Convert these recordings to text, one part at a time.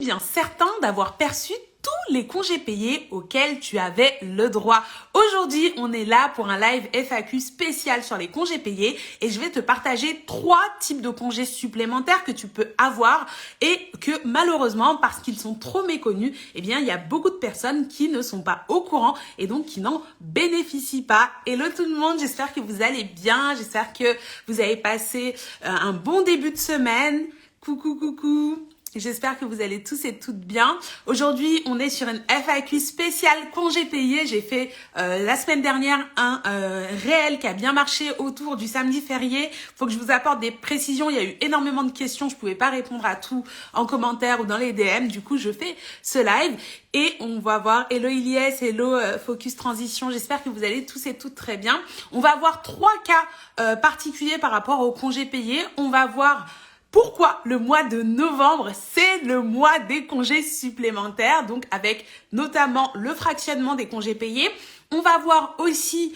bien certain d'avoir perçu tous les congés payés auxquels tu avais le droit. Aujourd'hui, on est là pour un live FAQ spécial sur les congés payés et je vais te partager 3 types de congés supplémentaires que tu peux avoir et que malheureusement, parce qu'ils sont trop méconnus, eh bien, il y a beaucoup de personnes qui ne sont pas au courant et donc qui n'en bénéficient pas. Hello tout le monde, j'espère que vous allez bien, j'espère que vous avez passé un bon début de semaine. Coucou. J'espère que vous allez tous et toutes bien. Aujourd'hui, on est sur une FAQ spéciale congés payés. J'ai fait la semaine dernière un réel qui a bien marché autour du samedi férié. Faut que je vous apporte des précisions. Il y a eu énormément de questions. Je pouvais pas répondre à tout en commentaire ou dans les DM. Du coup, je fais ce live et on va voir. Hello Ilyes, hello Focus Transition. J'espère que vous allez tous et toutes très bien. On va voir 3 cas particuliers par rapport aux congés payés. On va voir pourquoi le mois de novembre, c'est le mois des congés supplémentaires, donc avec notamment le fractionnement des congés payés. On va voir aussi,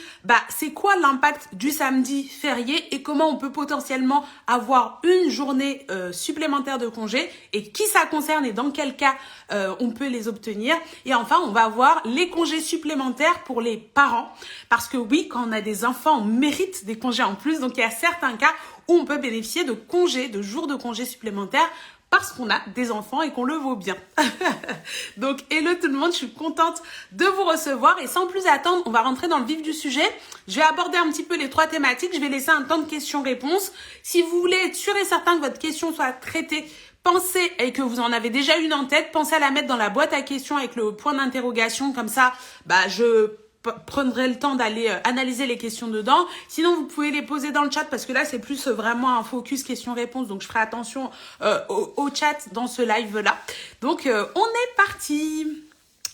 c'est quoi l'impact du samedi férié et comment on peut potentiellement avoir une journée supplémentaire de congés et qui ça concerne et dans quel cas on peut les obtenir. Et enfin, on va voir les congés supplémentaires pour les parents parce que oui, quand on a des enfants, on mérite des congés en plus. Donc, il y a certains cas où on peut bénéficier de congés, de jours de congés supplémentaires parce qu'on a des enfants et qu'on le vaut bien. Donc, hello tout le monde, je suis contente de vous recevoir. Et sans plus attendre, on va rentrer dans le vif du sujet. Je vais aborder un petit peu les 3 thématiques. Je vais laisser un temps de questions-réponses. Si vous voulez être sûr et certain que votre question soit traitée, pensez, et que vous en avez déjà une en tête, pensez à la mettre dans la boîte à questions avec le point d'interrogation. Comme ça, je prendrai le temps d'aller analyser les questions dedans. Sinon, vous pouvez les poser dans le chat parce que là, c'est plus vraiment un focus questions-réponses. Donc, je ferai attention au chat dans ce live-là. Donc, on est parti.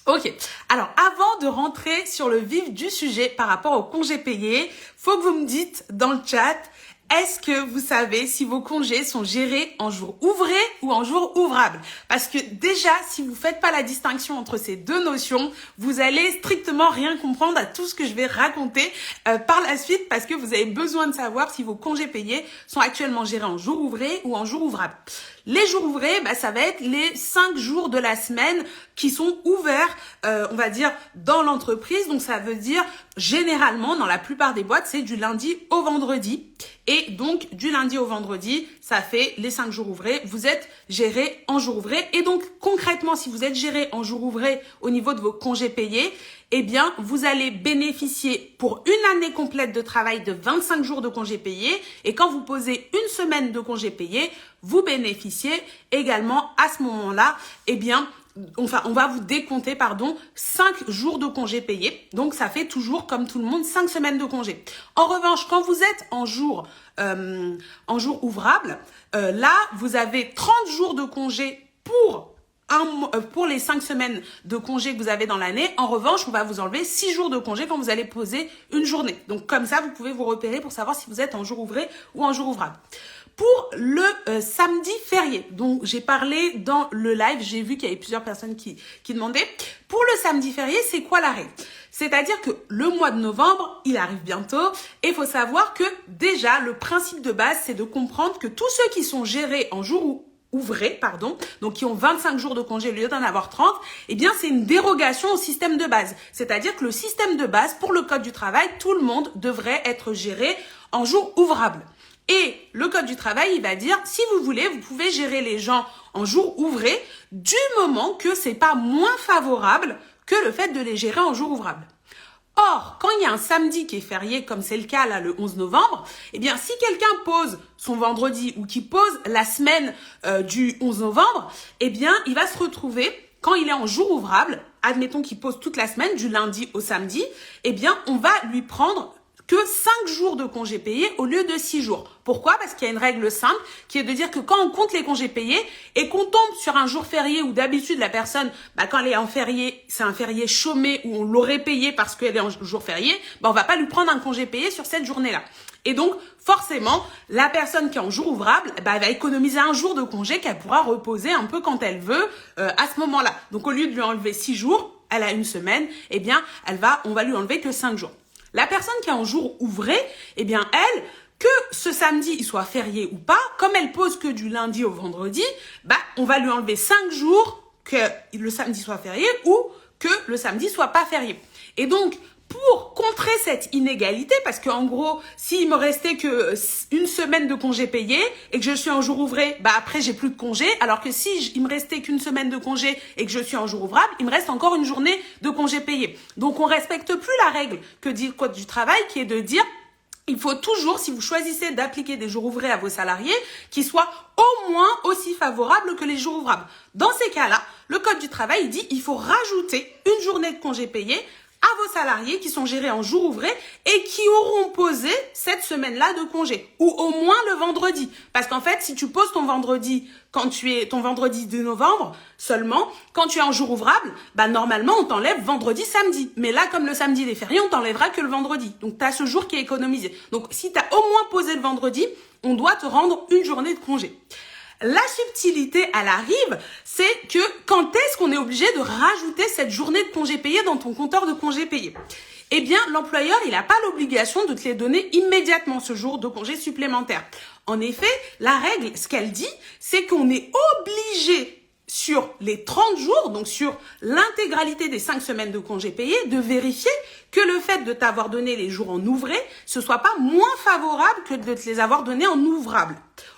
Ok. Alors, avant de rentrer sur le vif du sujet par rapport aux congés payés, faut que vous me dites dans le chat, est-ce que vous savez si vos congés sont gérés en jours ouvrés ou en jours ouvrables? Parce que déjà, si vous faites pas la distinction entre ces deux notions, vous allez strictement rien comprendre à tout ce que je vais raconter par la suite parce que vous avez besoin de savoir si vos congés payés sont actuellement gérés en jours ouvrés ou en jours ouvrables. Les jours ouvrés, ça va être les 5 jours de la semaine qui sont ouverts, on va dire, dans l'entreprise. Donc, ça veut dire, généralement, dans la plupart des boîtes, c'est du lundi au vendredi. Et donc, du lundi au vendredi, ça fait les 5 jours ouvrés. Vous êtes géré en jours ouvrés. Et donc, concrètement, si vous êtes géré en jours ouvrés au niveau de vos congés payés, eh bien, vous allez bénéficier pour une année complète de travail de 25 jours de congés payés. Et quand vous posez une semaine de congés payés, vous bénéficiez également à ce moment-là, on va vous décompter, 5 jours de congés payés. Donc, ça fait toujours, comme tout le monde, 5 semaines de congés. En revanche, quand vous êtes en jour ouvrable, là, vous avez 30 jours de congés pour les 5 semaines de congés que vous avez dans l'année. En revanche, on va vous enlever 6 jours de congés quand vous allez poser une journée. Donc, comme ça, vous pouvez vous repérer pour savoir si vous êtes en jour ouvré ou en jour ouvrable. Pour le samedi férié, donc j'ai parlé dans le live, j'ai vu qu'il y avait plusieurs personnes qui demandaient. Pour le samedi férié, c'est quoi la règle? C'est-à-dire que le mois de novembre, il arrive bientôt et il faut savoir que déjà, le principe de base, c'est de comprendre que tous ceux qui sont gérés en jour ouvrés, donc qui ont 25 jours de congé au lieu d'en avoir 30, eh bien, c'est une dérogation au système de base. C'est-à-dire que le système de base, pour le code du travail, tout le monde devrait être géré en jour ouvrable. Et le code du travail, il va dire, si vous voulez, vous pouvez gérer les gens en jour ouvré du moment que c'est pas moins favorable que le fait de les gérer en jour ouvrable. Or, quand il y a un samedi qui est férié, comme c'est le cas là le 11 novembre, eh bien, si quelqu'un pose son vendredi ou qui pose la semaine du 11 novembre, eh bien, il va se retrouver, quand il est en jour ouvrable, admettons qu'il pose toute la semaine, du lundi au samedi, eh bien, on va lui prendre que 5 jours de congés payés au lieu de 6 jours. Pourquoi? Parce qu'il y a une règle simple qui est de dire que quand on compte les congés payés et qu'on tombe sur un jour férié où d'habitude la personne, quand elle est en férié, c'est un férié chômé où on l'aurait payé parce qu'elle est en jour férié, on va pas lui prendre un congé payé sur cette journée-là. Et donc, forcément, la personne qui est en jour ouvrable, elle va économiser un jour de congé qu'elle pourra reposer un peu quand elle veut à ce moment-là. Donc, au lieu de lui enlever 6 jours, elle a une semaine, eh bien, on va lui enlever que 5 jours. La personne qui est en jour ouvré, eh bien, elle, que ce samedi, il soit férié ou pas, comme elle pose que du lundi au vendredi, on va lui enlever 5 jours que le samedi soit férié ou que le samedi soit pas férié. Et donc, pour contrer cette inégalité, parce qu'en gros, s'il me restait que une semaine de congé payé et que je suis en jour ouvré, bah après j'ai plus de congé, alors que si il me restait qu'une semaine de congé et que je suis en jour ouvrable, il me reste encore une journée de congé payé. Donc on respecte plus la règle que dit le Code du travail, qui est de dire il faut toujours, si vous choisissez d'appliquer des jours ouvrés à vos salariés, qu'ils soient au moins aussi favorables que les jours ouvrables. Dans ces cas-là, le Code du travail il dit il faut rajouter une journée de congé payé à vos salariés qui sont gérés en jour ouvré et qui auront posé cette semaine-là de congé, ou au moins le vendredi. Parce qu'en fait, si tu poses ton vendredi ton vendredi de novembre seulement, quand tu es en jour ouvrable, bah normalement on t'enlève vendredi, samedi. Mais là, comme le samedi il est férié, on t'enlèvera que le vendredi. Donc tu as ce jour qui est économisé. Donc si tu as au moins posé le vendredi, on doit te rendre une journée de congé. La subtilité, elle arrive, c'est que quand est-ce qu'on est obligé de rajouter cette journée de congé payé dans ton compteur de congé payé? Eh bien, l'employeur, il n'a pas l'obligation de te les donner immédiatement, ce jour de congé supplémentaire. En effet, la règle, ce qu'elle dit, c'est qu'on est obligé sur les 30 jours, donc sur l'intégralité des 5 semaines de congés payés, de vérifier que le fait de t'avoir donné les jours en ouvré, ce soit pas moins favorable que de te les avoir donnés en ouvrable.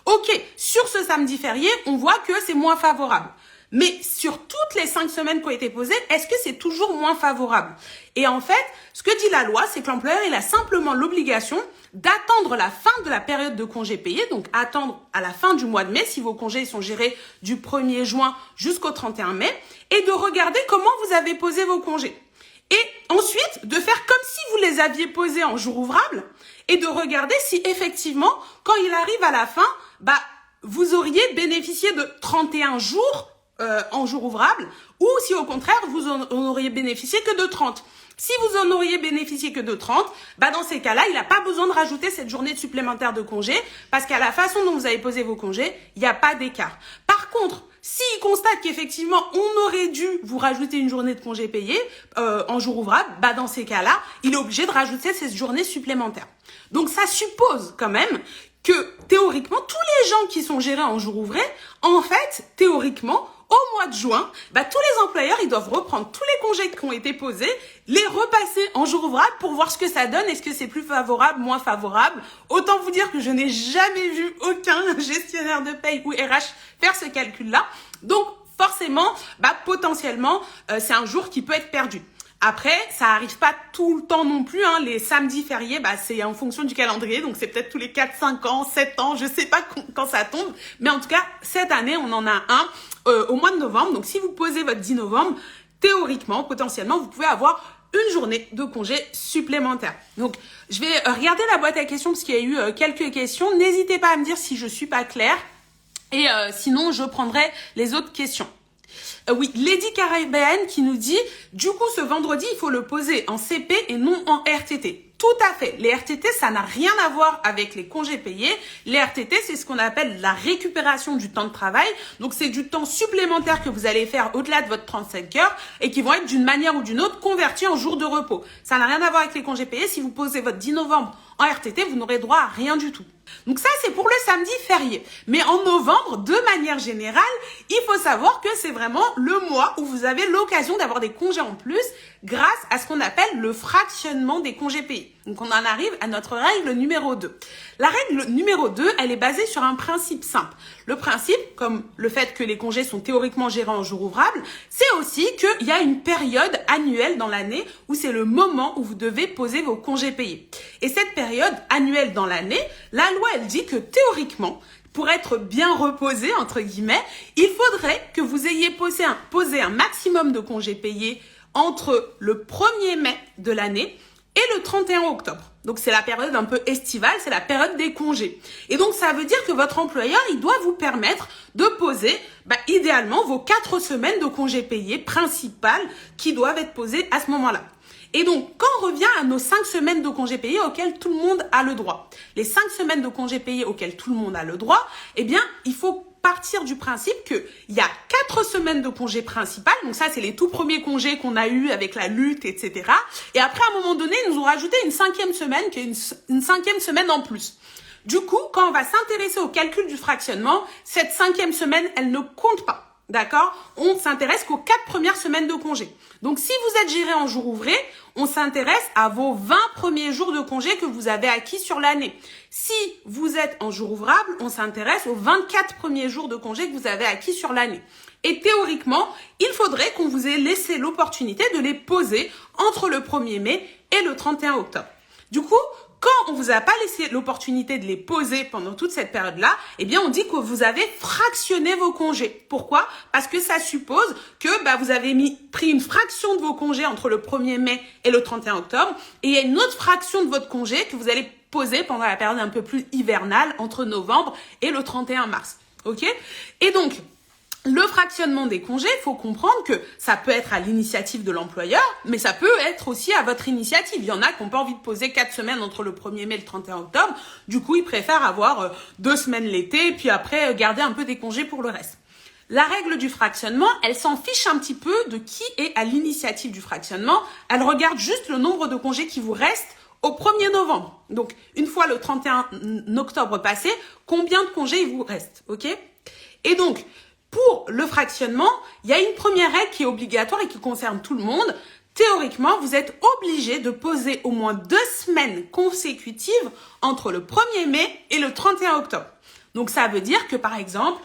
Ok, sur ce samedi férié, on voit que c'est moins favorable. Mais sur toutes les 5 semaines qui ont été posées, est-ce que c'est toujours moins favorable? Et en fait, ce que dit la loi, c'est que l'employeur, il a simplement l'obligation d'attendre la fin de la période de congé payé, donc attendre à la fin du mois de mai, si vos congés sont gérés du 1er juin jusqu'au 31 mai, et de regarder comment vous avez posé vos congés. Et ensuite, de faire comme si vous les aviez posés en jour ouvrable, et de regarder si effectivement, quand il arrive à la fin, bah, vous auriez bénéficié de 31 jours en jour ouvrable, ou si au contraire, vous en auriez bénéficié que de 30. Si vous en auriez bénéficié que de 30, bah dans ces cas-là, il n'a pas besoin de rajouter cette journée supplémentaire de congé, parce qu'à la façon dont vous avez posé vos congés, il n'y a pas d'écart. Par contre, s'il constate qu'effectivement, on aurait dû vous rajouter une journée de congé payé en jour ouvrable, bah dans ces cas-là, il est obligé de rajouter cette journée supplémentaire. Donc ça suppose quand même que théoriquement, tous les gens qui sont gérés en jour ouvré, en fait, théoriquement, au mois de juin, bah, tous les employeurs, ils doivent reprendre tous les congés qui ont été posés, les repasser en jour ouvrable pour voir ce que ça donne. Est-ce que c'est plus favorable, moins favorable? Autant vous dire que je n'ai jamais vu aucun gestionnaire de paye ou RH faire ce calcul-là. Donc, forcément, bah, potentiellement, c'est un jour qui peut être perdu. Après, ça arrive pas tout le temps non plus, hein. Les samedis fériés, bah, c'est en fonction du calendrier. Donc, c'est peut-être tous les 4, 5 ans, 7 ans. Je sais pas quand ça tombe. Mais en tout cas, cette année, on en a un au mois de novembre. Donc, si vous posez votre 10 novembre, théoriquement, potentiellement, vous pouvez avoir une journée de congé supplémentaire. Donc, je vais regarder la boîte à questions parce qu'il y a eu quelques questions. N'hésitez pas à me dire si je suis pas claire. Et sinon, je prendrai les autres questions. Oui, Lady Caribbean qui nous dit, du coup, ce vendredi, il faut le poser en CP et non en RTT. Tout à fait. Les RTT, ça n'a rien à voir avec les congés payés. Les RTT, c'est ce qu'on appelle la récupération du temps de travail. Donc, c'est du temps supplémentaire que vous allez faire au-delà de votre 35 heures et qui vont être d'une manière ou d'une autre convertis en jours de repos. Ça n'a rien à voir avec les congés payés. Si vous posez votre 10 novembre en RTT, vous n'aurez droit à rien du tout. Donc ça, c'est pour le samedi férié. Mais en novembre, de manière générale, il faut savoir que c'est vraiment le mois où vous avez l'occasion d'avoir des congés en plus grâce à ce qu'on appelle le fractionnement des congés payés. Donc on en arrive à notre règle numéro 2. La règle numéro 2, elle est basée sur un principe simple. Le principe, comme le fait que les congés sont théoriquement gérés en jours ouvrables, c'est aussi qu'il y a une période annuelle dans l'année où c'est le moment où vous devez poser vos congés payés. Et cette période annuelle dans l'année, la loi, elle dit que théoriquement, pour être bien reposé, entre guillemets, il faudrait que vous ayez posé un maximum de congés payés entre le 1er mai de l'année et le 31 octobre. Donc, c'est la période un peu estivale, c'est la période des congés. Et donc, ça veut dire que votre employeur, il doit vous permettre de poser, idéalement, vos 4 semaines de congés payés principales qui doivent être posées à ce moment-là. Et donc, quand on revient à nos 5 semaines de congés payés auxquelles tout le monde a le droit, les 5 semaines de congés payés auxquelles tout le monde a le droit, eh bien, il faut partir du principe qu'il y a 4 semaines de congés principales. Donc ça, c'est les tout premiers congés qu'on a eus avec la lutte, etc. Et après, à un moment donné, ils nous ont rajouté une 5e semaine, qui est une 5e semaine en plus. Du coup, quand on va s'intéresser au calcul du fractionnement, cette 5e semaine, elle ne compte pas. D'accord? On s'intéresse qu'aux 4 premières semaines de congé. Donc, si vous êtes géré en jours ouvrés, on s'intéresse à vos 20 premiers jours de congé que vous avez acquis sur l'année. Si vous êtes en jours ouvrables, on s'intéresse aux 24 premiers jours de congé que vous avez acquis sur l'année. Et théoriquement, il faudrait qu'on vous ait laissé l'opportunité de les poser entre le 1er mai et le 31 octobre. Du coup, quand on vous a pas laissé l'opportunité de les poser pendant toute cette période-là, eh bien, on dit que vous avez fractionné vos congés. Pourquoi? Parce que ça suppose que vous avez pris une fraction de vos congés entre le 1er mai et le 31 octobre, et il y a une autre fraction de votre congé que vous allez poser pendant la période un peu plus hivernale entre novembre et le 31 mars. Ok? Et donc, le fractionnement des congés, il faut comprendre que ça peut être à l'initiative de l'employeur, mais ça peut être aussi à votre initiative. Il y en a qui n'ont pas envie de poser 4 semaines entre le 1er mai et le 31 octobre. Du coup, ils préfèrent avoir 2 semaines l'été, puis après garder un peu des congés pour le reste. La règle du fractionnement, elle s'en fiche un petit peu de qui est à l'initiative du fractionnement. Elle regarde juste le nombre de congés qui vous restent au 1er novembre. Donc, une fois le 31 octobre passé, combien de congés il vous reste, ok? Et donc, pour le fractionnement, il y a une première règle qui est obligatoire et qui concerne tout le monde. Théoriquement, vous êtes obligé de poser au moins 2 semaines consécutives entre le 1er mai et le 31 octobre. Donc, ça veut dire que, par exemple,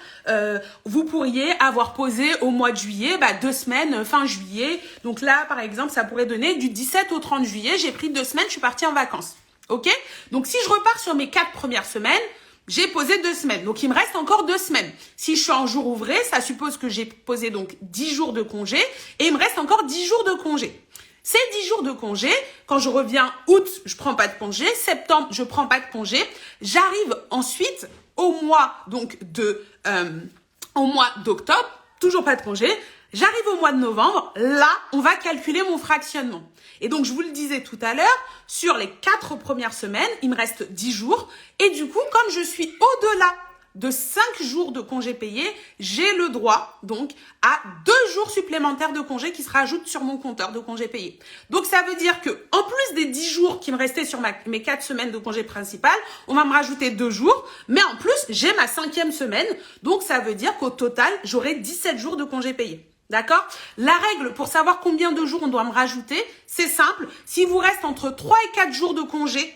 vous pourriez avoir posé au mois de juillet 2 semaines fin juillet. Donc là, par exemple, ça pourrait donner du 17 au 30 juillet. J'ai pris 2 semaines, je suis partie en vacances. Ok? Donc, si je repars sur mes 4 premières semaines, j'ai posé 2 semaines. Donc, il me reste encore 2 semaines. Si je suis en jour ouvré, ça suppose que j'ai posé donc 10 jours de congé et il me reste encore 10 jours de congé. Ces 10 jours de congé, quand je reviens août, je prends pas de congé. Septembre, je prends pas de congé. J'arrive ensuite au mois d'octobre, toujours pas de congé. J'arrive au mois de novembre. Là, on va calculer mon fractionnement. Et donc, je vous le disais tout à l'heure, sur les 4 premières semaines, il me reste 10 jours. Et du coup, comme je suis au-delà de 5 jours de congés payés, j'ai le droit donc à 2 jours supplémentaires de congés qui se rajoutent sur mon compteur de congés payés. Donc, ça veut dire que en plus des 10 jours qui me restaient sur mes 4 semaines de congés principales, on va me rajouter 2 jours. Mais en plus, j'ai ma 5e semaine. Donc, ça veut dire qu'au total, j'aurai 17 jours de congés payés. D'accord? La règle pour savoir combien de jours on doit me rajouter, c'est simple. S'il vous reste entre 3 et 4 jours de congé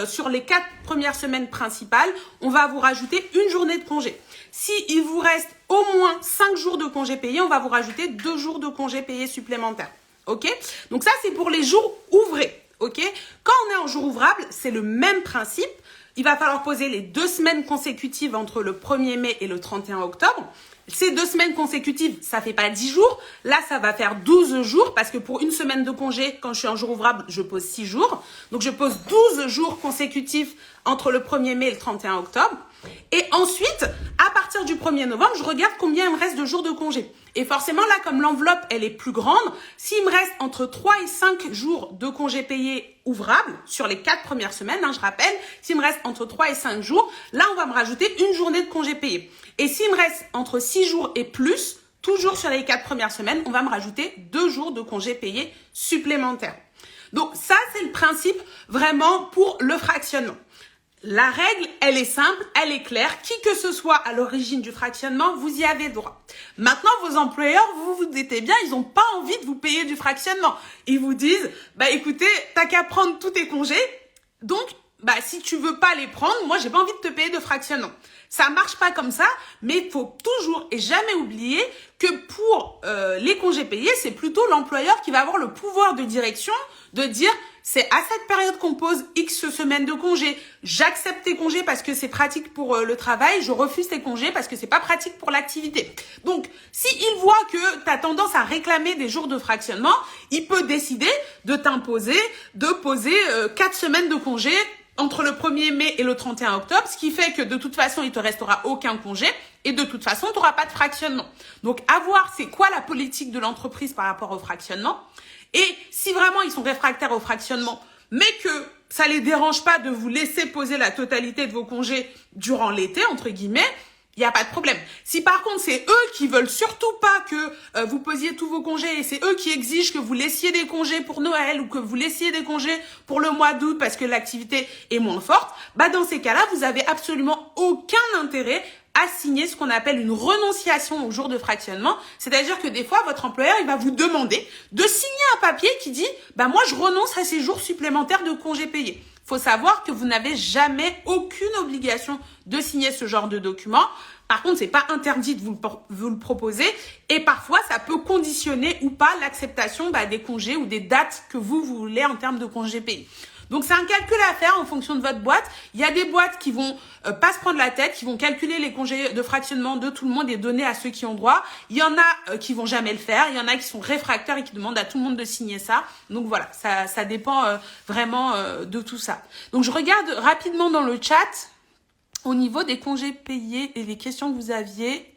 sur les 4 premières semaines principales, on va vous rajouter une journée de congé. Si il vous reste au moins 5 jours de congé payés, on va vous rajouter 2 jours de congé payés supplémentaires. Ok? Donc ça, c'est pour les jours ouvrés. Ok? Quand on est en jour ouvrable, c'est le même principe. Il va falloir poser les 2 semaines consécutives entre le 1er mai et le 31 octobre. Ces 2 semaines consécutives, ça fait pas 10 jours. Là, ça va faire 12 jours parce que pour une semaine de congé, quand je suis en jour ouvrable, je pose 6 jours. Donc, je pose 12 jours consécutifs entre le 1er mai et le 31 octobre. Et ensuite, à partir du 1er novembre, je regarde combien il me reste de jours de congé. Et forcément, là, comme l'enveloppe, elle est plus grande, s'il me reste entre 3 et 5 jours de congés payés ouvrables sur les 4 premières semaines, je rappelle, s'il me reste entre 3 et 5 jours, là, on va me rajouter une journée de congés payés. Et s'il me reste entre 6 jours et plus, toujours sur les 4 premières semaines, on va me rajouter 2 jours de congés payés supplémentaires. Donc, ça, c'est le principe vraiment pour le fractionnement. La règle, elle est simple, elle est claire. Qui que ce soit à l'origine du fractionnement, vous y avez droit. Maintenant, vos employeurs, vous vous dites bien, ils n'ont pas envie de vous payer du fractionnement. Ils vous disent, écoutez, t'as qu'à prendre tous tes congés. Donc, si tu veux pas les prendre, moi, j'ai pas envie de te payer de fractionnement. Ça marche pas comme ça, mais il faut toujours et jamais oublier que pour les congés payés, c'est plutôt l'employeur qui va avoir le pouvoir de direction de dire c'est à cette période qu'on pose X semaines de congés. J'accepte tes congés parce que c'est pratique pour le travail. Je refuse tes congés parce que c'est pas pratique pour l'activité. Donc, s'il voit que tu as tendance à réclamer des jours de fractionnement, il peut décider de t'imposer, de poser 4 semaines de congés entre le 1er mai et le 31 octobre, ce qui fait que de toute façon, il te restera aucun congé et de toute façon, tu n'auras pas de fractionnement. Donc, à voir c'est quoi la politique de l'entreprise par rapport au fractionnement. Et si vraiment ils sont réfractaires au fractionnement, mais que ça les dérange pas de vous laisser poser la totalité de vos congés durant l'été, entre guillemets, il n'y a pas de problème. Si par contre, c'est eux qui veulent surtout pas que vous posiez tous vos congés et c'est eux qui exigent que vous laissiez des congés pour Noël ou que vous laissiez des congés pour le mois d'août parce que l'activité est moins forte, dans ces cas-là, vous avez absolument aucun intérêt à signer ce qu'on appelle une renonciation au jour de fractionnement. C'est-à-dire que des fois, votre employeur, il va vous demander de signer un papier qui dit « moi, je renonce à ces jours supplémentaires de congés payés ». Faut savoir que vous n'avez jamais aucune obligation de signer ce genre de document. Par contre, c'est pas interdit de vous le proposer et parfois, ça peut conditionner ou pas l'acceptation des congés ou des dates que vous voulez en termes de congés payés. Donc, c'est un calcul à faire en fonction de votre boîte. Il y a des boîtes qui vont pas se prendre la tête, qui vont calculer les congés de fractionnement de tout le monde et donner à ceux qui ont droit. Il y en a qui vont jamais le faire. Il y en a qui sont réfractaires et qui demandent à tout le monde de signer ça. Donc, voilà, ça dépend vraiment de tout ça. Donc, je regarde rapidement dans le chat au niveau des congés payés et les questions que vous aviez.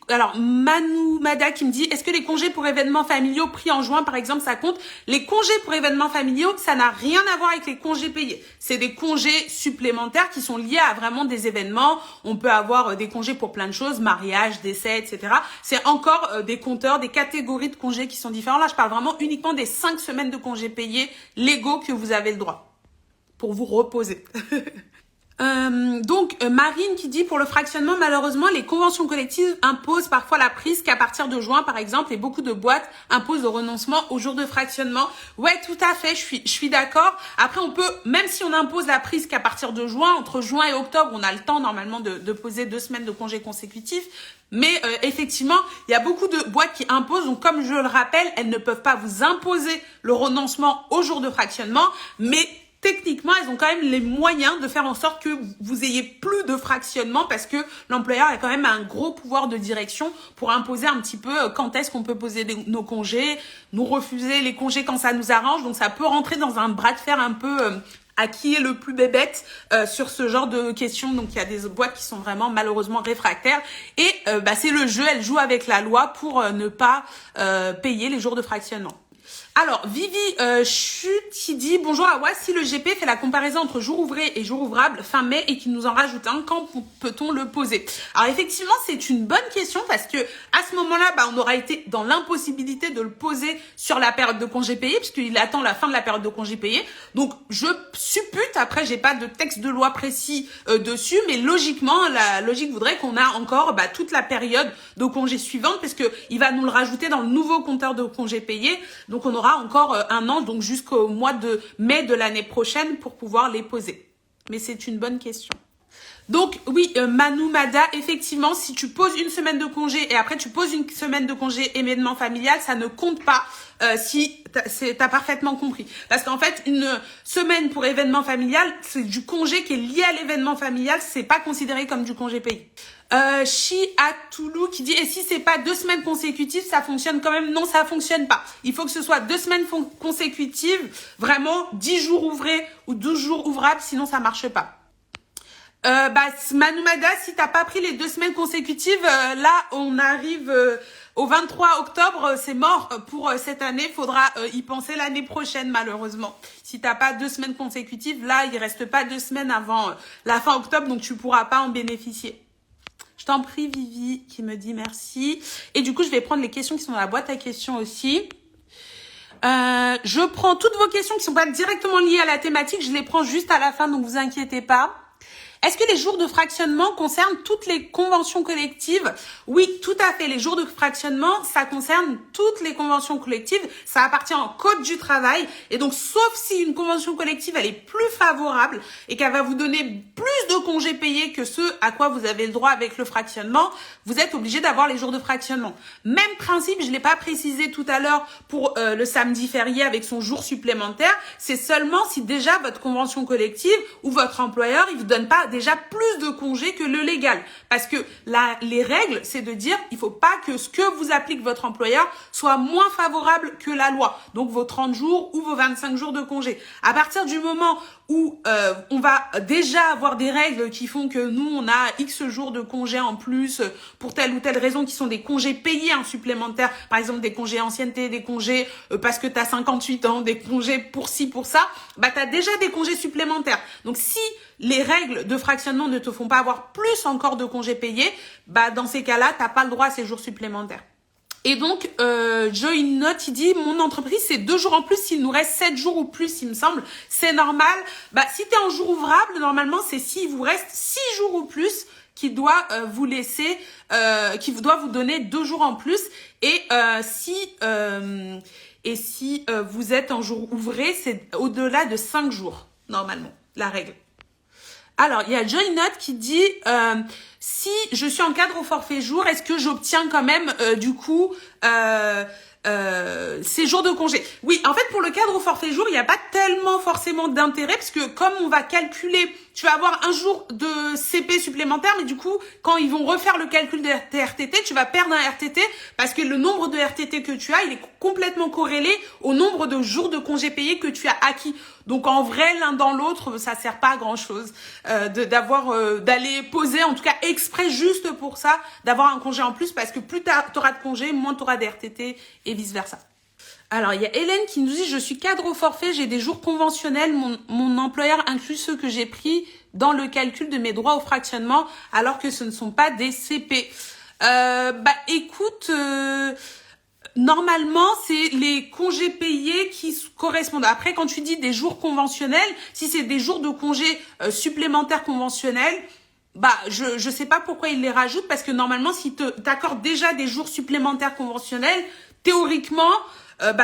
Alors, Mada qui me dit, est-ce que les congés pour événements familiaux pris en juin, par exemple, ça compte? Les congés pour événements familiaux, ça n'a rien à voir avec les congés payés. C'est des congés supplémentaires qui sont liés à vraiment des événements. On peut avoir des congés pour plein de choses, mariage, décès, etc. C'est encore des compteurs, des catégories de congés qui sont différents. Là, je parle vraiment uniquement des 5 semaines de congés payés légaux que vous avez le droit pour vous reposer. Marine qui dit pour le fractionnement, malheureusement, les conventions collectives imposent parfois la prise qu'à partir de juin, par exemple, et beaucoup de boîtes imposent le renoncement au jour de fractionnement. Ouais, tout à fait, je suis d'accord. Après, on peut, même si on impose la prise qu'à partir de juin, entre juin et octobre, on a le temps normalement de poser 2 semaines de congés consécutifs. Mais effectivement, il y a beaucoup de boîtes qui imposent. Donc, comme je le rappelle, elles ne peuvent pas vous imposer le renoncement au jour de fractionnement, mais techniquement, elles ont quand même les moyens de faire en sorte que vous ayez plus de fractionnement parce que l'employeur a quand même un gros pouvoir de direction pour imposer un petit peu quand est-ce qu'on peut poser nos congés, nous refuser les congés quand ça nous arrange. Donc, ça peut rentrer dans un bras de fer un peu à qui est le plus bébête sur ce genre de questions. Donc, il y a des boîtes qui sont vraiment malheureusement réfractaires. Et c'est le jeu, elles jouent avec la loi pour ne pas payer les jours de fractionnement. Alors, Vivi Chut qui dit « Bonjour Awa, si le GP fait la comparaison entre jour ouvré et jour ouvrable fin mai et qu'il nous en rajoute un, quand peut-on le poser ?» Alors effectivement, c'est une bonne question parce que à ce moment-là, on aura été dans l'impossibilité de le poser sur la période de congé payé puisqu'il attend la fin de la période de congé payé. Donc, je suppute, après, j'ai pas de texte de loi précis dessus, mais logiquement, la logique voudrait qu'on a encore toute la période de congé suivante parce que il va nous le rajouter dans le nouveau compteur de congé payé. Donc, on aura encore un an, donc jusqu'au mois de mai de l'année prochaine pour pouvoir les poser. Mais c'est une bonne question. Donc oui, Mada, effectivement, si tu poses une semaine de congé et après tu poses une semaine de congé événement familial, ça ne compte pas si t'as parfaitement compris. Parce qu'en fait, une semaine pour événement familial, c'est du congé qui est lié à l'événement familial, c'est pas considéré comme du congé payé. Chi à Toulouse qui dit, et si c'est pas 2 semaines consécutives, ça fonctionne quand même? Non, ça fonctionne pas. Il faut que ce soit 2 semaines consécutives, vraiment 10 jours ouvrés ou 12 jours ouvrables, sinon ça marche pas. Manoumada, si t'as pas pris les 2 semaines consécutives, là, on arrive au 23 octobre, c'est mort pour cette année. Faudra y penser l'année prochaine, malheureusement. Si t'as pas 2 semaines consécutives, là, il reste pas 2 semaines avant la fin octobre, donc tu pourras pas en bénéficier. Je t'en prie, Vivi, qui me dit merci. Et du coup, je vais prendre les questions qui sont dans la boîte à questions aussi. Je prends toutes vos questions qui sont pas directement liées à la thématique. Je les prends juste à la fin, donc vous inquiétez pas. Est-ce que les jours de fractionnement concernent toutes les conventions collectives? Oui, tout à fait. Les jours de fractionnement, ça concerne toutes les conventions collectives. Ça appartient au code du travail. Et donc, sauf si une convention collective, elle est plus favorable et qu'elle va vous donner plus de congés payés que ceux à quoi vous avez le droit avec le fractionnement, vous êtes obligé d'avoir les jours de fractionnement. Même principe, je l'ai pas précisé tout à l'heure pour le samedi férié avec son jour supplémentaire. C'est seulement si déjà votre convention collective ou votre employeur, il vous donne pas déjà plus de congés que le légal. Parce que les règles, c'est de dire, il faut pas que ce que vous applique votre employeur soit moins favorable que la loi. Donc, vos 30 jours ou vos 25 jours de congés. À partir du moment où on va déjà avoir des règles qui font que nous, on a X jours de congés en plus pour telle ou telle raison qui sont des congés payés supplémentaires. Par exemple, des congés ancienneté, des congés parce que tu as 58 ans, des congés pour ci, pour ça. Tu as déjà des congés supplémentaires. Donc, si les règles de fractionnement ne te font pas avoir plus encore de congés payés, dans ces cas-là, tu n'as pas le droit à ces jours supplémentaires. Et donc, Joy Note, il dit, mon entreprise, c'est 2 jours en plus, s'il nous reste 7 jours ou plus, il me semble, c'est normal. Si tu es en jour ouvrable, normalement, c'est s'il vous reste 6 jours ou plus qui doit vous laisser, qui doit vous donner 2 jours en plus. Et si vous êtes en jour ouvré, c'est au-delà de 5 jours, normalement, la règle. Alors, il y a Joy Note qui dit si je suis en cadre au forfait jour, est-ce que j'obtiens quand même ces jours de congé? Oui, en fait, pour le cadre au forfait jour, il n'y a pas tellement forcément d'intérêt parce que comme on va calculer, tu vas avoir un jour de CP supplémentaire, mais du coup, quand ils vont refaire le calcul de RTT, tu vas perdre un RTT parce que le nombre de RTT que tu as, il est complètement corrélé au nombre de jours de congés payés que tu as acquis. Donc en vrai, l'un dans l'autre, ça sert pas à grand chose d'aller poser, en tout cas exprès juste pour ça, d'avoir un congé en plus parce que plus tu auras de congés, moins tu auras des RTT et vice versa. Alors, il y a Hélène qui nous dit « Je suis cadre au forfait, j'ai des jours conventionnels. Mon employeur inclut ceux que j'ai pris dans le calcul de mes droits au fractionnement alors que ce ne sont pas des CP. » Écoute, normalement, c'est les congés payés qui correspondent. Après, quand tu dis des jours conventionnels, si c'est des jours de congés supplémentaires conventionnels, je sais pas pourquoi ils les rajoutent parce que normalement, si t'accordes déjà des jours supplémentaires conventionnels, théoriquement,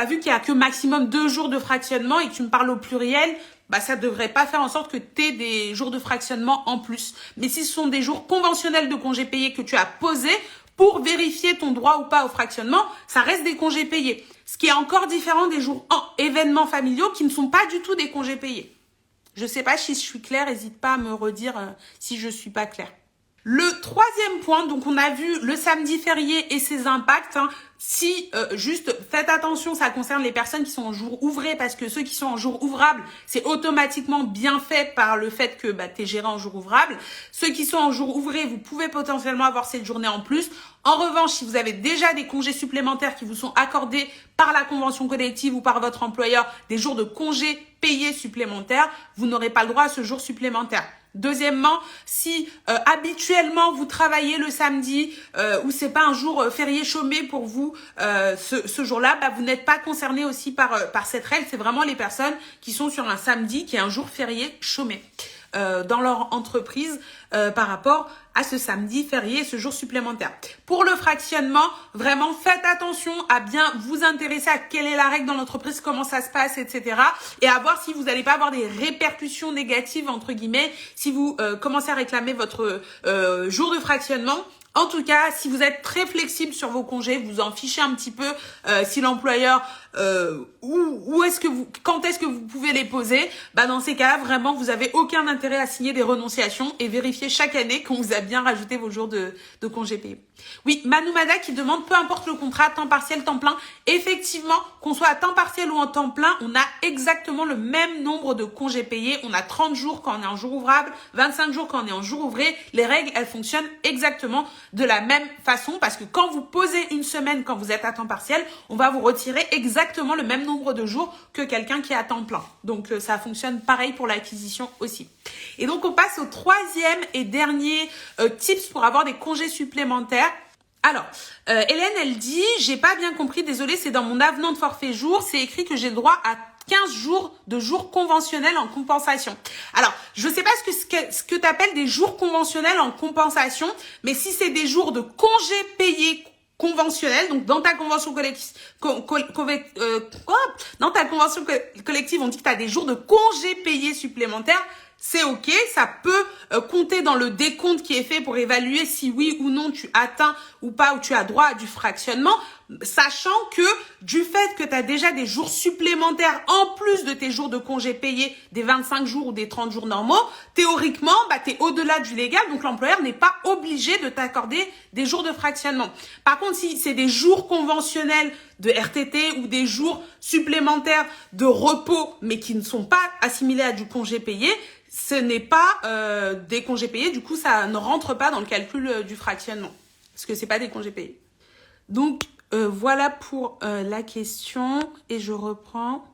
vu qu'il y a que maximum 2 jours de fractionnement et que tu me parles au pluriel, ça devrait pas faire en sorte que tu aies des jours de fractionnement en plus. Mais si ce sont des jours conventionnels de congés payés que tu as posés pour vérifier ton droit ou pas au fractionnement, ça reste des congés payés. Ce qui est encore différent des jours événements familiaux qui ne sont pas du tout des congés payés. Je sais pas si je suis claire, n'hésite pas à me redire si je suis pas claire. Le 3e point, donc on a vu le samedi férié et ses impacts. Si juste faites attention, ça concerne les personnes qui sont en jour ouvré parce que ceux qui sont en jour ouvrable, c'est automatiquement bien fait par le fait que tu es géré en jour ouvrable. Ceux qui sont en jour ouvré, vous pouvez potentiellement avoir cette journée en plus. En revanche, si vous avez déjà des congés supplémentaires qui vous sont accordés par la convention collective ou par votre employeur, des jours de congés payés supplémentaires, vous n'aurez pas le droit à ce jour supplémentaire. Deuxièmement, si habituellement vous travaillez le samedi ou c'est pas un jour férié chômé pour vous ce jour-là, vous n'êtes pas concerné aussi par cette règle. C'est vraiment les personnes qui sont sur un samedi qui est un jour férié chômé dans leur entreprise par rapport à ce samedi férié, ce jour supplémentaire. Pour le fractionnement, vraiment faites attention à bien vous intéresser à quelle est la règle dans l'entreprise, comment ça se passe, etc. Et à voir si vous n'allez pas avoir des répercussions négatives, entre guillemets, si vous commencez à réclamer votre jour de fractionnement. En tout cas, si vous êtes très flexible sur vos congés, vous en fichez un petit peu si l'employeur quand est-ce que vous pouvez les poser, dans ces cas-là, vraiment, vous avez aucun intérêt à signer des renonciations et vérifier chaque année qu'on vous a bien rajouté vos jours de congés payés. Oui, Manoumada qui demande, peu importe le contrat, temps partiel, temps plein. Effectivement, qu'on soit à temps partiel ou en temps plein, on a exactement le même nombre de congés payés. On a 30 jours quand on est en jour ouvrable, 25 jours quand on est en jour ouvré. Les règles, elles fonctionnent exactement de la même façon parce que quand vous posez une semaine quand vous êtes à temps partiel, on va vous retirer exactement le même nombre de jours que quelqu'un qui est à temps plein. Donc, ça fonctionne pareil pour l'acquisition aussi. Et donc, on passe au 3e et dernier tips pour avoir des congés supplémentaires. Alors, Hélène, elle dit, j'ai pas bien compris, désolée, c'est dans mon avenant de forfait jour, c'est écrit que j'ai le droit à 15 jours de jours conventionnels en compensation. Alors, je sais pas ce que tu appelles des jours conventionnels en compensation, mais si c'est des jours de congés payés conventionnels, donc dans ta convention collective, dans ta convention collective, on dit que tu as des jours de congés payés supplémentaires, c'est ok, ça peut compter dans le décompte qui est fait pour évaluer si oui ou non tu atteins ou pas ou tu as droit à du fractionnement, sachant que du fait que tu as déjà des jours supplémentaires en plus de tes jours de congés payés des 25 jours ou des 30 jours normaux, théoriquement, tu es au-delà du légal, donc l'employeur n'est pas obligé de t'accorder des jours de fractionnement. Par contre, si c'est des jours conventionnels de RTT ou des jours supplémentaires de repos, mais qui ne sont pas assimilés à du congé payé, ce n'est pas des congés payés, du coup ça ne rentre pas dans le calcul du fractionnement, parce que c'est pas des congés payés. Donc voilà pour la question, et je reprends.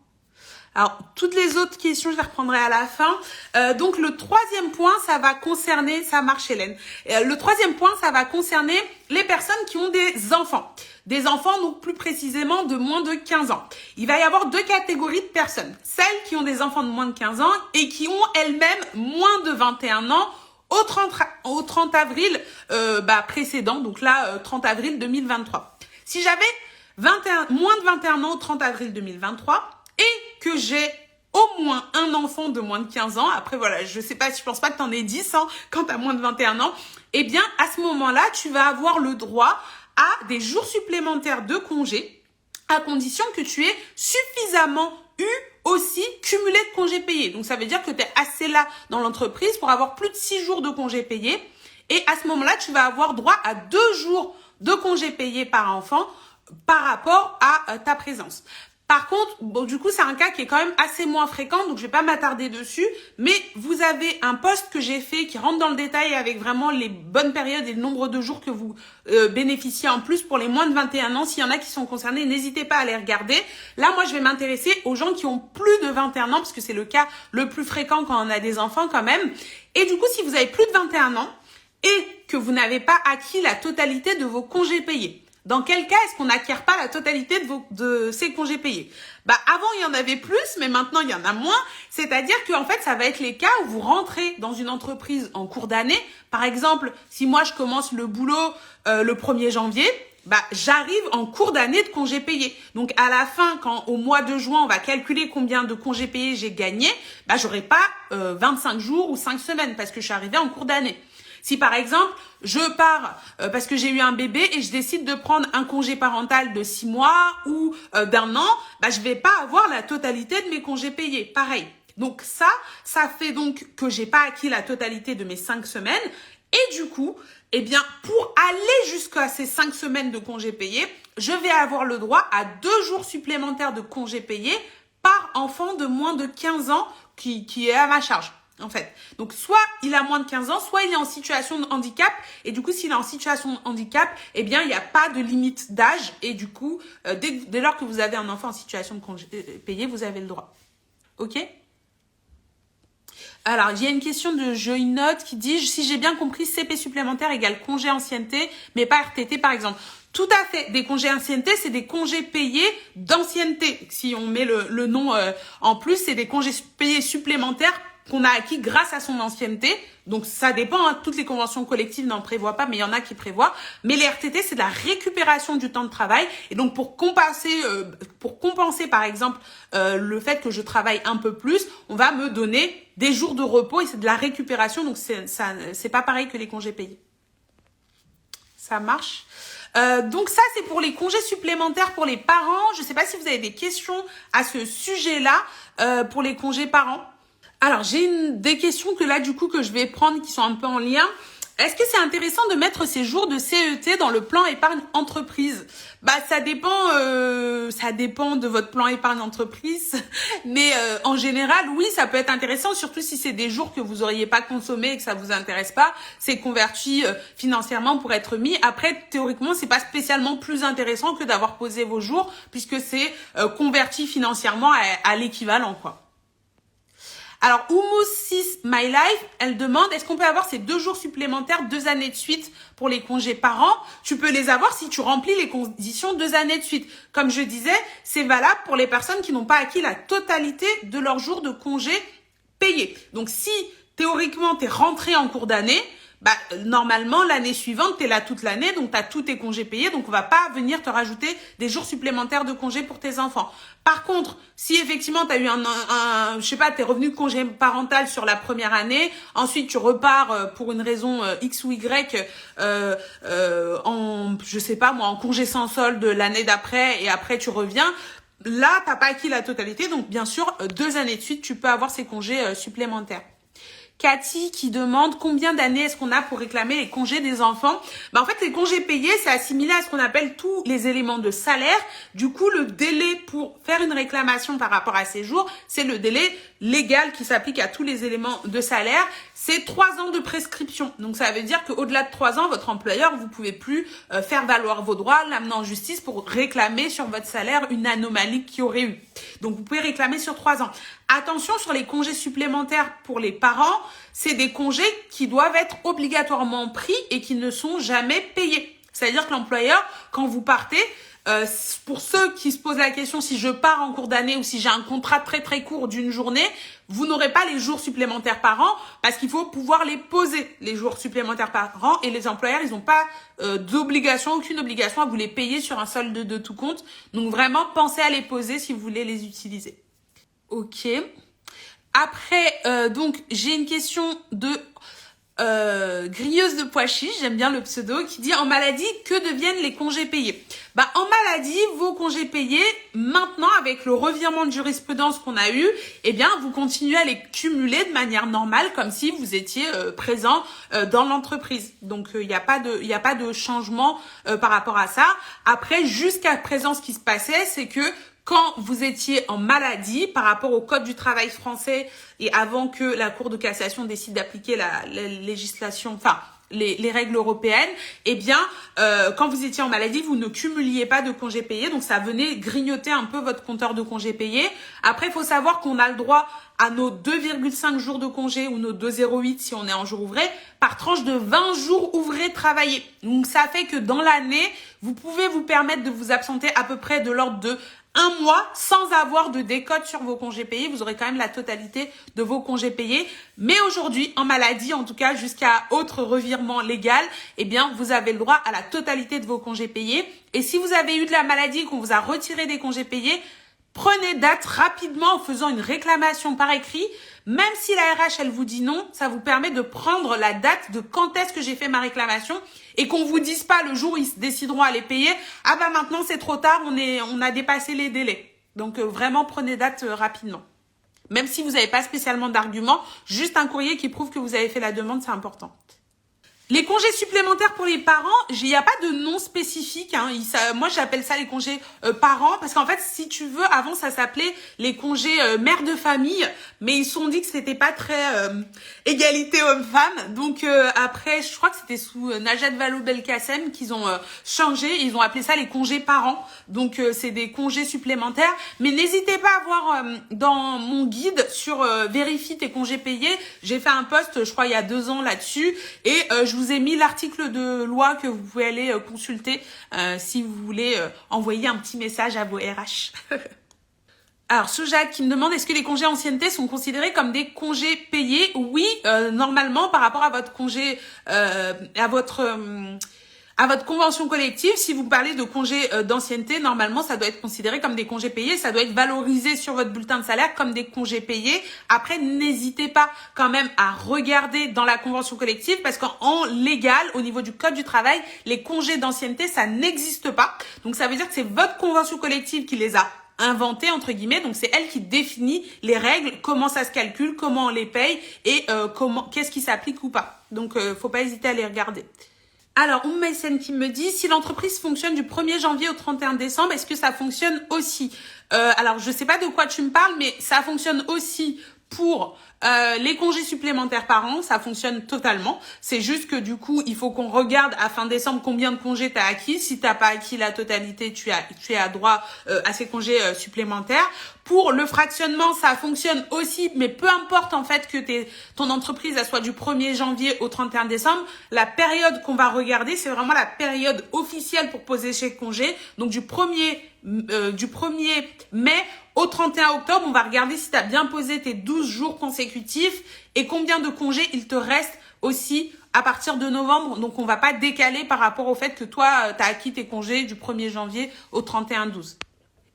Alors, toutes les autres questions, je les reprendrai à la fin. Donc, le 3e point, ça va concerner, ça marche Hélène. Le 3e point, ça va concerner les personnes qui ont des enfants. Des enfants, donc plus précisément de moins de 15 ans. Il va y avoir 2 catégories de personnes. Celles qui ont des enfants de moins de 15 ans et qui ont elles-mêmes moins de 21 ans au 30 avril précédent, donc là 30 avril 2023. Si j'avais moins de 21 ans au 30 avril 2023 et que j'ai au moins un enfant de moins de 15 ans, après voilà, je pense pas que t'en aies 10 quand t'as moins de 21 ans, eh bien à ce moment-là, tu vas avoir le droit à des jours supplémentaires de congé à condition que tu aies suffisamment aussi cumulé de congés payés. Donc ça veut dire que tu es assez là dans l'entreprise pour avoir plus de 6 jours de congés payés. Et à ce moment-là, tu vas avoir droit à 2 jours de congés payés par enfant par rapport à ta présence. Par contre, bon, du coup, c'est un cas qui est quand même assez moins fréquent, donc je vais pas m'attarder dessus. Mais vous avez un post que j'ai fait qui rentre dans le détail avec vraiment les bonnes périodes et le nombre de jours que vous bénéficiez en plus pour les moins de 21 ans. S'il y en a qui sont concernés, n'hésitez pas à les regarder. Là, moi, je vais m'intéresser aux gens qui ont plus de 21 ans, parce que c'est le cas le plus fréquent quand on a des enfants quand même. Et du coup, si vous avez plus de 21 ans et que vous n'avez pas acquis la totalité de vos congés payés, dans quel cas est-ce qu'on n'acquiert pas la totalité de ces congés payés? Avant, il y en avait plus, mais maintenant, il y en a moins. C'est-à-dire que en fait, ça va être les cas où vous rentrez dans une entreprise en cours d'année. Par exemple, si moi, je commence le boulot le 1er janvier, j'arrive en cours d'année de congés payés. Donc, à la fin, quand au mois de juin, on va calculer combien de congés payés j'ai gagné, j'aurai pas 25 jours ou 5 semaines parce que je suis arrivée en cours d'année. Si par exemple, je pars parce que j'ai eu un bébé et je décide de prendre un congé parental de 6 mois ou d'1 an, je vais pas avoir la totalité de mes congés payés. Pareil. Donc ça fait donc que j'ai pas acquis la totalité de mes 5 semaines. Et du coup, eh bien, pour aller jusqu'à ces 5 semaines de congés payés, je vais avoir le droit à 2 jours supplémentaires de congés payés par enfant de moins de 15 ans qui est à ma charge. En fait. Donc, soit il a moins de 15 ans, soit il est en situation de handicap. Et du coup, s'il est en situation de handicap, eh bien, il n'y a pas de limite d'âge. Et du coup, dès lors que vous avez un enfant en situation de congé payé, vous avez le droit. Ok? Alors, il y a une question de Joynote qui dit, si j'ai bien compris, CP supplémentaire égale congé ancienneté, mais pas RTT par exemple. Tout à fait. Des congés ancienneté, c'est des congés payés d'ancienneté. Si on met le nom en plus, c'est des congés payés supplémentaires qu'on a acquis grâce à son ancienneté. Donc, ça dépend. Toutes les conventions collectives n'en prévoient pas, mais il y en a qui prévoient. Mais les RTT, c'est de la récupération du temps de travail. Et donc, pour compenser par exemple, le fait que je travaille un peu plus, on va me donner des jours de repos et c'est de la récupération. Donc, c'est pas pareil que les congés payés. Ça marche. Donc ça, c'est pour les congés supplémentaires pour les parents. Je ne sais pas si vous avez des questions à ce sujet-là pour les congés parents. Alors, j'ai des questions que là, du coup, que je vais prendre qui sont un peu en lien. Est-ce que c'est intéressant de mettre ces jours de CET dans le plan épargne entreprise? Ça dépend de votre plan épargne entreprise, mais en général, oui, ça peut être intéressant, surtout si c'est des jours que vous auriez pas consommés et que ça vous intéresse pas. C'est converti financièrement pour être mis. Après, théoriquement, c'est pas spécialement plus intéressant que d'avoir posé vos jours, puisque c'est converti financièrement à l'équivalent, quoi. Alors, Oumo6 My Life, elle demande, est-ce qu'on peut avoir ces 2 jours supplémentaires 2 années de suite pour les congés par an? Tu peux les avoir si tu remplis les conditions 2 années de suite. Comme je disais, c'est valable pour les personnes qui n'ont pas acquis la totalité de leurs jours de congés payés. Donc, si théoriquement, tu es rentré en cours d'année, normalement, l'année suivante, tu es là toute l'année, donc tu as tous tes congés payés, donc on va pas venir te rajouter des jours supplémentaires de congés pour tes enfants. Par contre, si effectivement tu as eu t'es revenu de congé parental sur la première année, ensuite tu repars pour une raison X ou Y en congé sans solde l'année d'après et après tu reviens, là, t'as pas acquis la totalité, donc bien sûr, 2 années de suite, tu peux avoir ces congés supplémentaires. Cathy qui demande combien d'années est-ce qu'on a pour réclamer les congés des enfants. En fait, les congés payés, c'est assimilé à ce qu'on appelle tous les éléments de salaire. Du coup, le délai pour faire une réclamation par rapport à ces jours, c'est le délai légal qui s'applique à tous les éléments de salaire. C'est 3 ans de prescription. Donc, ça veut dire qu'au-delà de 3 ans, votre employeur, vous pouvez plus faire valoir vos droits, l'amener en justice pour réclamer sur votre salaire une anomalie qu'il y aurait eu. Donc, vous pouvez réclamer sur 3 ans. Attention sur les congés supplémentaires pour les parents, c'est des congés qui doivent être obligatoirement pris et qui ne sont jamais payés. C'est-à-dire que l'employeur, quand vous partez, Pour ceux qui se posent la question si je pars en cours d'année ou si j'ai un contrat très très court d'une journée, vous n'aurez pas les jours supplémentaires par an parce qu'il faut pouvoir les poser, les jours supplémentaires par an, et les employeurs, ils n'ont pas aucune obligation à vous les payer sur un solde de tout compte. Donc vraiment, pensez à les poser si vous voulez les utiliser. Ok. Après, donc, j'ai une question de grilleuse de pois chiches, j'aime bien le pseudo, qui dit: en maladie, que deviennent les congés payés? En maladie, vos congés payés, maintenant, avec le revirement de jurisprudence qu'on a eu, eh bien, vous continuez à les cumuler de manière normale, comme si vous étiez présent dans l'entreprise. Donc, il n'y a pas de changement par rapport à ça. Après, jusqu'à présent, ce qui se passait, c'est que quand vous étiez en maladie, par rapport au Code du travail français et avant que la Cour de cassation décide d'appliquer la législation, enfin les règles européennes, eh bien, quand vous étiez en maladie, vous ne cumuliez pas de congés payés, donc ça venait grignoter un peu votre compteur de congés payés. Après, il faut savoir qu'on a le droit à nos 2,5 jours de congé ou nos 2,08 si on est en jour ouvré, par tranche de 20 jours ouvrés travaillés. Donc, ça fait que dans l'année, vous pouvez vous permettre de vous absenter à peu près de l'ordre de un mois sans avoir de décote sur vos congés payés. Vous aurez quand même la totalité de vos congés payés. Mais aujourd'hui, en maladie, en tout cas jusqu'à autre revirement légal, eh bien, vous avez le droit à la totalité de vos congés payés. Et si vous avez eu de la maladie, qu'on vous a retiré des congés payés, prenez date rapidement en faisant une réclamation par écrit. Même si la RH, elle vous dit non, ça vous permet de prendre la date de quand est-ce que j'ai fait ma réclamation et qu'on vous dise pas le jour où ils se décideront à les payer. Ah maintenant c'est trop tard, on a dépassé les délais. Donc vraiment prenez date rapidement. Même si vous n'avez pas spécialement d'argument, juste un courrier qui prouve que vous avez fait la demande, c'est important. Les congés supplémentaires pour les parents, il n'y a pas de nom spécifique. Moi, j'appelle ça les congés parents parce qu'en fait, si tu veux, avant, ça s'appelait les congés mère de famille, mais ils se sont dit que c'était pas très égalité homme-femme. Donc après, je crois que c'était sous Najat Vallaud-Belkacem qu'ils ont changé. Ils ont appelé ça les congés parents. Donc c'est des congés supplémentaires. Mais n'hésitez pas à voir dans mon guide sur vérifie tes congés payés. J'ai fait un post, je crois, il y a 2 ans là-dessus, et je vous ai mis l'article de loi que vous pouvez aller consulter si vous voulez envoyer un petit message à vos RH. Alors, Sojak qui me demande: est-ce que les congés ancienneté sont considérés comme des congés payés? Oui, normalement, par rapport à votre congé, à votre convention collective, si vous parlez de congés d'ancienneté, normalement, ça doit être considéré comme des congés payés. Ça doit être valorisé sur votre bulletin de salaire comme des congés payés. Après, n'hésitez pas quand même à regarder dans la convention collective parce qu'en légal, au niveau du Code du travail, les congés d'ancienneté, ça n'existe pas. Donc, ça veut dire que c'est votre convention collective qui les a inventés, entre guillemets. Donc, c'est elle qui définit les règles, comment ça se calcule, comment on les paye et qu'est-ce qui s'applique ou pas. Donc, faut pas hésiter à les regarder. Alors, Oummessen qui me dit: si l'entreprise fonctionne du 1er janvier au 31 décembre, est-ce que ça fonctionne aussi? Alors, je sais pas de quoi tu me parles, mais ça fonctionne aussi pour les congés supplémentaires par an, ça fonctionne totalement. C'est juste que du coup, il faut qu'on regarde à fin décembre combien de congés tu as acquis. Si tu n'as pas acquis la totalité, tu as droit à ces congés supplémentaires. Pour le fractionnement, ça fonctionne aussi, mais peu importe en fait que ton entreprise soit du 1er janvier au 31 décembre, la période qu'on va regarder, c'est vraiment la période officielle pour poser chez congé. Donc du 1er mai au 31 octobre, on va regarder si tu as bien posé tes 12 jours consécutifs et combien de congés il te reste aussi à partir de novembre. Donc, on va pas décaler par rapport au fait que toi, tu as acquis tes congés du 1er janvier au 31/12.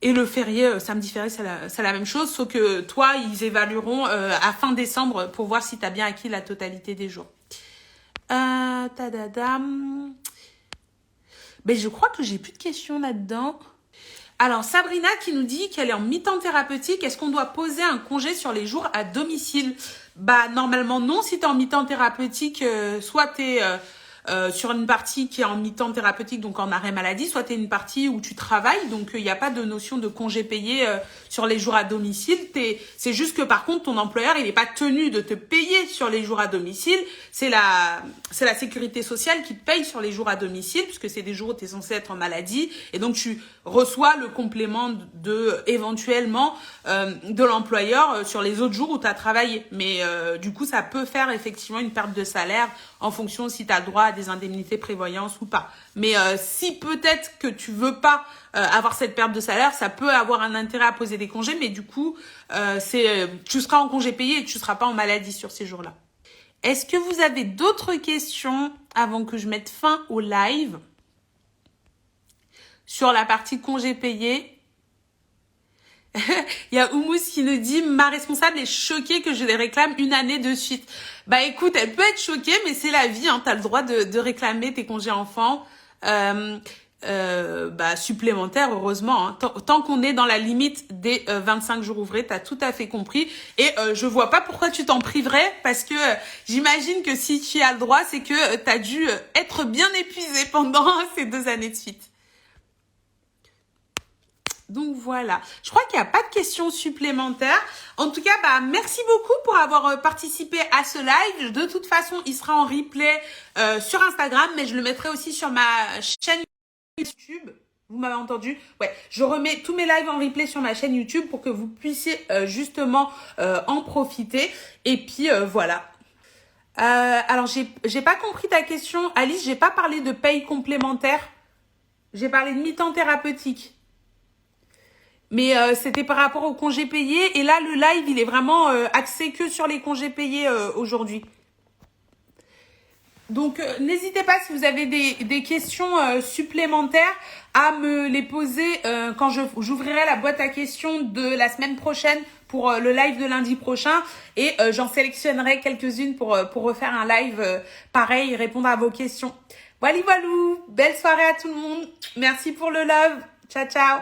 Et le férié, samedi férié, c'est la même chose, sauf que toi, ils évalueront à fin décembre pour voir si tu as bien acquis la totalité des jours. Tadadam. Je crois que j'ai plus de questions là-dedans. Alors, Sabrina qui nous dit qu'elle est en mi-temps thérapeutique. Est-ce qu'on doit poser un congé sur les jours à domicile? Normalement, non. Si tu es en mi-temps thérapeutique, soit tu es sur une partie qui est en mi-temps thérapeutique, donc en arrêt maladie, soit tu es une partie où tu travailles. Donc, il n'y a pas de notion de congé payé sur les jours à domicile. C'est juste que, par contre, ton employeur, il n'est pas tenu de te payer sur les jours à domicile. C'est la sécurité sociale qui te paye sur les jours à domicile, puisque c'est des jours où tu es censé être en maladie. Et donc, tu reçois le complément éventuellement de l'employeur sur les autres jours où tu as travaillé. Mais du coup, ça peut faire effectivement une perte de salaire en fonction si tu as droit à des indemnités prévoyance ou pas. Mais si peut-être que tu veux pas avoir cette perte de salaire, ça peut avoir un intérêt à poser des congés, mais du coup, tu seras en congé payé et tu seras pas en maladie sur ces jours-là. Est-ce que vous avez d'autres questions avant que je mette fin au live sur la partie congé payé? Il y a Oumous qui nous dit « Ma responsable est choquée que je les réclame une année de suite. » Bah écoute, elle peut être choquée, mais c'est la vie. Hein. Tu as le droit de réclamer tes congés enfants supplémentaires, heureusement. Hein. Tant qu'on est dans la limite des 25 jours ouvrés, tu as tout à fait compris. Et je vois pas pourquoi tu t'en priverais, parce que j'imagine que si tu as le droit, c'est que tu as dû être bien épuisé pendant ces 2 années de suite. Donc voilà, je crois qu'il n'y a pas de questions supplémentaires. En tout cas, merci beaucoup pour avoir participé à ce live. De toute façon, il sera en replay sur Instagram, mais je le mettrai aussi sur ma chaîne YouTube. Vous m'avez entendu? Ouais, je remets tous mes lives en replay sur ma chaîne YouTube pour que vous puissiez justement en profiter. Et puis voilà. Alors, j'ai pas compris ta question, Alice. J'ai pas parlé de paye complémentaire. J'ai parlé de mi-temps thérapeutique. Mais c'était par rapport aux congés payés. Et là, le live, il est vraiment axé que sur les congés payés aujourd'hui. Donc, n'hésitez pas si vous avez des questions supplémentaires à me les poser quand j'ouvrirai la boîte à questions de la semaine prochaine pour le live de lundi prochain. Et j'en sélectionnerai quelques-unes pour refaire un live pareil et répondre à vos questions. Voilà, belle soirée à tout le monde. Merci pour le love. Ciao, ciao.